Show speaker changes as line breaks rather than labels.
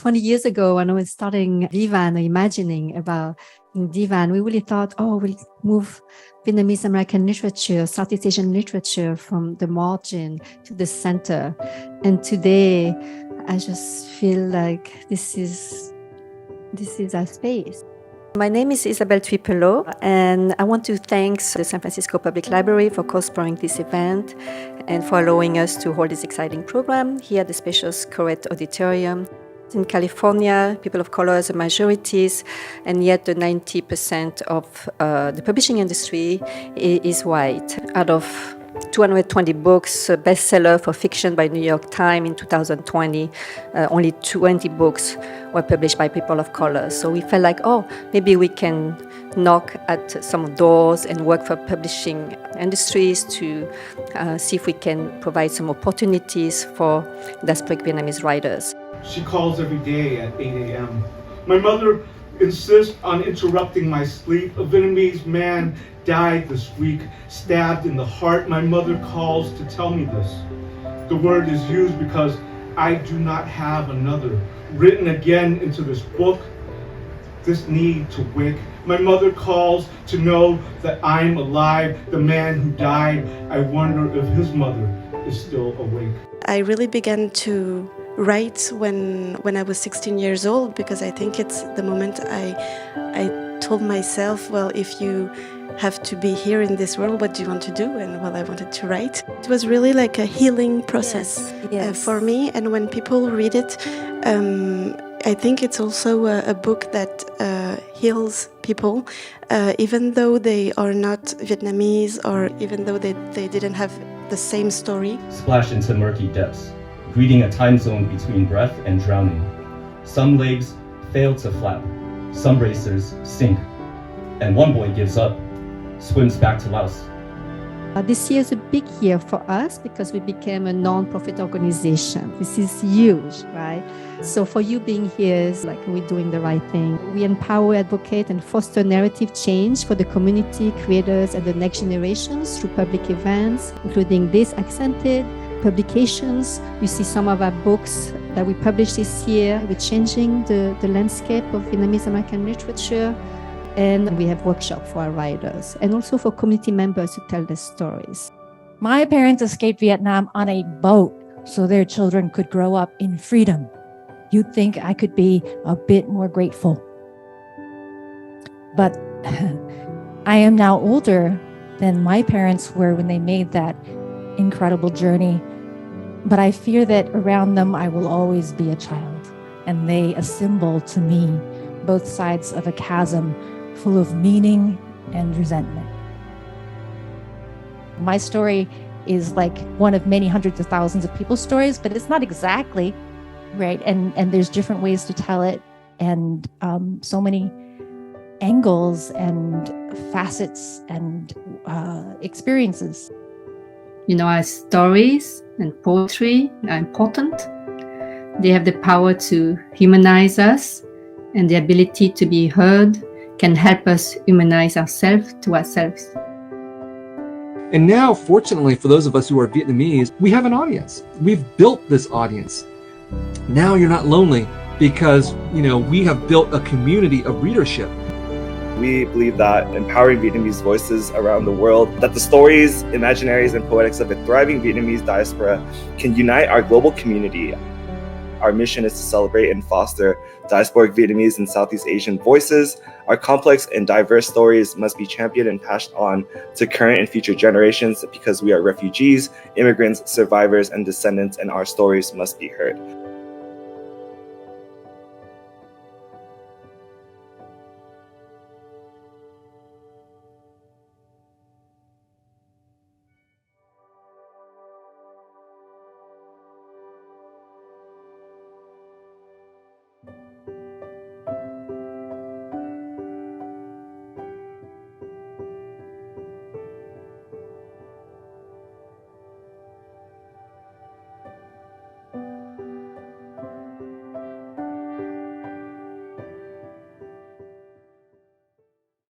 20 years ago, when I was starting DVAN, imagining about in DVAN, we really thought, oh, we'll move Vietnamese American literature, Southeast Asian literature from the margin to the center. And today, I just feel like this is our space. My name is Isabelle Tuipelot, and I want to thank the San Francisco Public Library for co-sponsoring this event and for allowing us to hold this exciting program here at the spacious Correct Auditorium. In California, people of color are majorities, and yet the 90% of the publishing industry is white. Out of 220 books, a bestseller for fiction by New York Times in 2020, only 20 books were published by people of color. So we felt like, oh, maybe we can knock at some doors and work for publishing industries to see if we can provide some opportunities for diasporic Vietnamese writers.
She calls every day at 8 a.m. My mother insists on interrupting my sleep. A Vietnamese man died this week, stabbed in the heart. My mother calls to tell me this. The word is used because I do not have another. Written again into this book, this need to wake. My mother calls to know that I'm alive. The man who died, I wonder if his mother is still awake.
I really began to write when I was 16 years old, because I think it's the moment I told myself, well, if you have to be here in this world, what do you want to do? And well, I wanted to write. It was really like a healing process for me. And when people read it, I think it's also a book that heals people, even though they are not Vietnamese, or even though they didn't have the same story.
Splash into murky depths, greeting a time zone between breath and drowning. Some legs fail to flap, some racers sink, and one boy gives up, swims back to Laos.
This year is a big year for us because we became a non-profit organization. This is huge, right? So for you being here is like we're doing the right thing. We empower, advocate, and foster narrative change for the community, creators, and the next generations through public events, including this accented publications. You see some of our books that we published this year. We're changing the landscape of Vietnamese American literature. And we have workshops for our writers and also for community members to tell their stories.
My parents escaped Vietnam on a boat so their children could grow up in freedom. You'd think I could be a bit more grateful. But I am now older than my parents were when they made that incredible journey. But I fear that around them I will always be a child, and they a symbol to me, both sides of a chasm full of meaning and resentment. My story is like one of many hundreds of thousands of people's stories, but it's not exactly, right? And there's different ways to tell it, and so many angles and facets and experiences.
You know, our stories and poetry are important. They have the power to humanize us, and the ability to be heard can help us humanize ourselves to ourselves.
And now, fortunately, for those of us who are Vietnamese, we have an audience. We've built this audience. Now you're not lonely because, we have built a community of readership.
We believe that empowering Vietnamese voices around the world, that the stories, imaginaries, and poetics of a thriving Vietnamese diaspora can unite our global community. Our mission is to celebrate and foster diasporic Vietnamese and Southeast Asian voices. Our complex and diverse stories must be championed and passed on to current and future generations because we are refugees, immigrants, survivors, and descendants, and our stories must be heard.